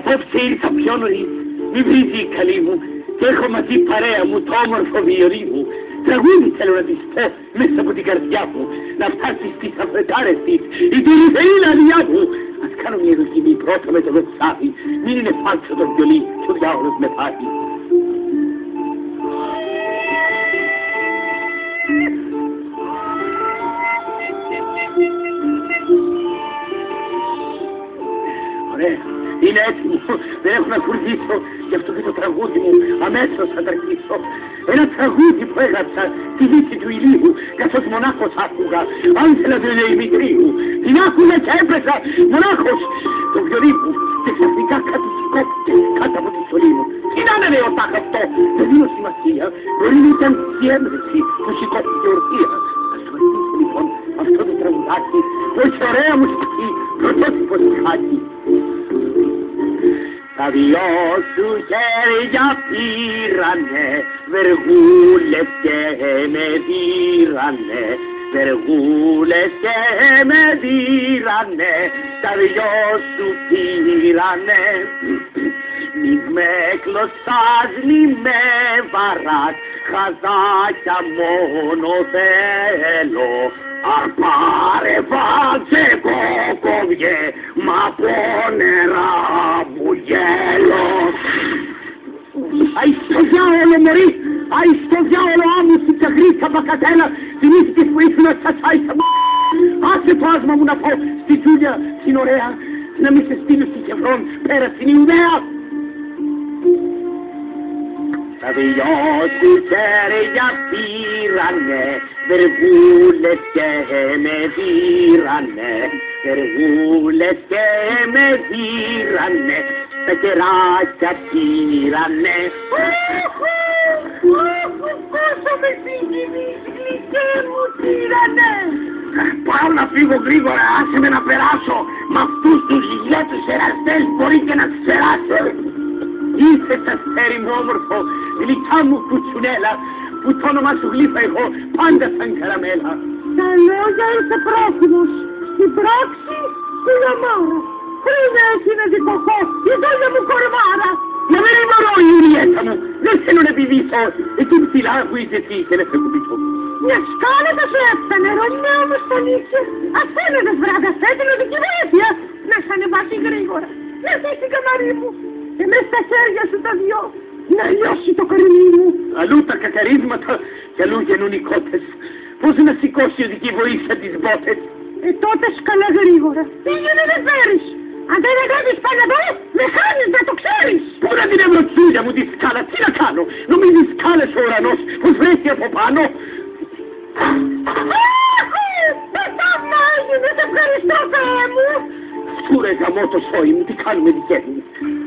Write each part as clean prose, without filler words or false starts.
Απόψε ήρθα πιο νωρίς, μη βρίζει η καλή μου, και έχω μαζί παρέα μου το όμορφο βιολί μου. Τραγούδι θέλω να της πω μέσα από την καρδιά μου, να φτάσει στις αφρετάρες της, η τυριθερή αδειά μου. Ας κάνω μια δοκιμή πρώτα με το δοξάδι, μην είναι φάλσο το βιολί και ο διάολος με πάει. Ωραία, είναι έτοιμο, δεν έχω να κουρδίσω, γι' αυτό και το τραγούδι μου αμέσως θα τα αρχίσω. Ένα τραγούδι που έγραψα στη δύση του ηλίου, καθώς μονάχος άκουγα, άνθελα του Ελεημητρίου. Την άκουγα και έπαιζα μονάχος το βιολί μου και ξαφνικά κάτι σηκώθηκε κάτω από τη στολή μου. Τι να είναι ο τάχ αυτό, δεν δίνω σημασία, μπορεί να ήταν η έμβρεση που σηκώθηκε ορθία. Ας το αρχίσω λοιπόν αυτό το τραγουδάκι, που έχει ωραία μουσική, πρωτότυπο στιχάκι. Τα δυο σου χέρια πήρανε, βεργούλες και με δίρανε, βεργούλες και με δίρανε, τα δυο σου πήρανε. Μη με κλωτσάς, μη με βαράς, χαζάκια μόνο θέλω. Πάρε βάτσε κόκοβιε, μα από νερά μου γέλο. Αι στο διάολο μωρί, αι στο διάολο άμμουση και γρήκα μπακατέλα, θυμήθηκες που ήσουν σας άισα μου. Άσε το άσμα μου να πω στη Τζούλια την ωραία, να μη σε στείλω στη Χευρών πέρα στην Ιουδαία. Τα δυο σου χέρια πήρανε, βεργούλες και με δίρανε, βεργούλες και με δίρανε, τα κεράκια πήρανε. Πόσο με συγκινείς, γλυκέ μου πήρανε. Πάω να φύγω γρήγορα, άσε με να περάσω, μ' αυτούς τους γλέτους εραστές μπορεί και να τους περάσω. Είσαι τα αστέρι μου όμορφο, γλυκιά μου κουτσουνέλα, που το όνομα σου γλύφα εγώ πάντα σαν καραμέλα. Τα λόγια είσαι πρόθυμος, στην πράξη στην αμάρα. Πριν έγινε δικοχό, η δόλια μου κορμάρα. Μα δεν είμαι μωρό η Ιουλιέτα μου, δεν θέλω να επιδίσω, εκεί ψηλά που είσαι εσύ και να σε κουμπίσω. Μια σκάλα θα σου έφτανε, Ρωμαίο μου στο νύχι. Ας φαίνεται βράδυ, αφέτεινο δική βοήθεια, να σ' ανεβάσει γρήγορα, να δεις την καμαρί μου. Και μες στα χέρια σου τα δυο, να λιώσει το κορμί μου. Αλλού τα κακαρίσματα και αλλού γεννούν οι κότες. Πώς να σηκώσει η δική βοήθεια τις μπότες. Τότε σκαλά γρήγορα. Πήγαινε δεν φέρεις. Αν δεν αγάπης πάνω εδώ, με χάνεις να το ξέρεις. Πού να την ευρωτσούλια μου τη σκάλα, τι να κάνω. Νομίζεις σκάλες ο ουρανός που βρέχει από πάνω. Πετάμα έγινες, ευχαριστώ Θεέ μου. Σκούρε γαμό το σόι μου, τι κάνουμε δικέ μου.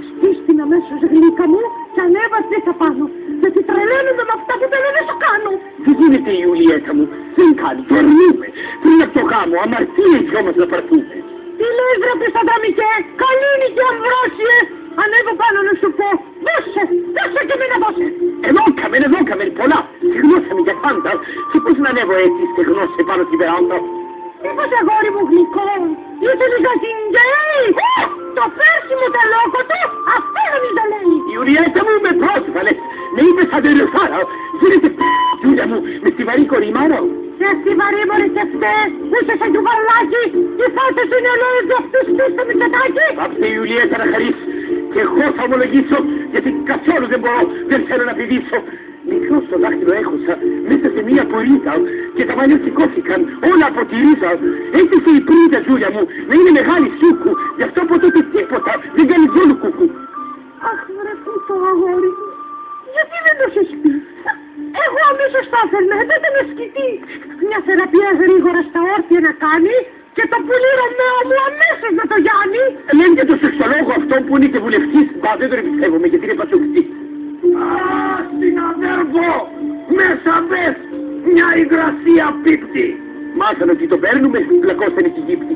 Στήσtin αμέσως γλύκα μου και ανέβασες απάνω. Γιατί τρελαίνομαι με αυτά που θέλω να σου κάνω. Τι γίνεται η Ιουλιέτα μου, δεν κάνει, το αρνούμε. Πριν από το γάμο, αμαρτίες δυο μας να παρθούμε. Τι λες ρε πιστανταμικέ, καλή είναι και αμβρόσιε. Ανέβω πάνω να σου πω, δώσε, δώσε και μην δώσε. Εδώκαμε, πολλά. Συγνώσαμε για πάντα. Και πώς να ανέβω έτσι στεγνώσε πάνω στην περάντα. Μήπως αγόρι μου γλυκό, είσαι λιγάκι γκέι. Το πέρσιμο το λόγκοτο, αυτό νομίζω λέει. Η Ιουλιέτα μου με πρόσβαλες, με είπες αδελφάρα. Γίνεται Τζούλια μου, με στιβαρή κορημάρα. Σε στιβαρή μωρή και φταίς, είσαι σαν γιουβαλάκι. Οι φάτες είναι ολόιδο αυτούς πίσω με τσατάκι. Πάψε η Ιουλιέτα να χαρείς. Και εγώ θα ομολογήσω, γιατί καθόλου δεν μπορώ, δεν θέλω να πηδήσω. Μικρό στο δάχτυλο έχωσα, μέσα σε μία πορίδα και τα μαλλιά σηκώθηκαν, όλα από τη ρίζα. Έτυχε η πρίδα Τζούλια μου, να είναι μεγάλη σούκου, γι' αυτό από τότε τίποτα δεν κάνει ζόλου κουκού. Αχ, βρε πούτο αγόρι μου, γιατί δεν το έχεις πει. Εγώ αμέσως θα ήθελα, δεν ήταν σκητή. Μια θεραπεία γρήγορα στα όρθια να κάνει και το πουλί Ρωμαίο μου αμέσως να το γιάνει. Λένε και το σεξολόγο αυτό που είναι και βουλευτής, μπα δεν τον εμπιστεύομαι γιατί είναι πασοκτή. Συναδέρφο, μέσα μπες, μια υγρασία πίπτη. Μάθανε ότι το παίρνουμε, πλακώσανε και γύπτη.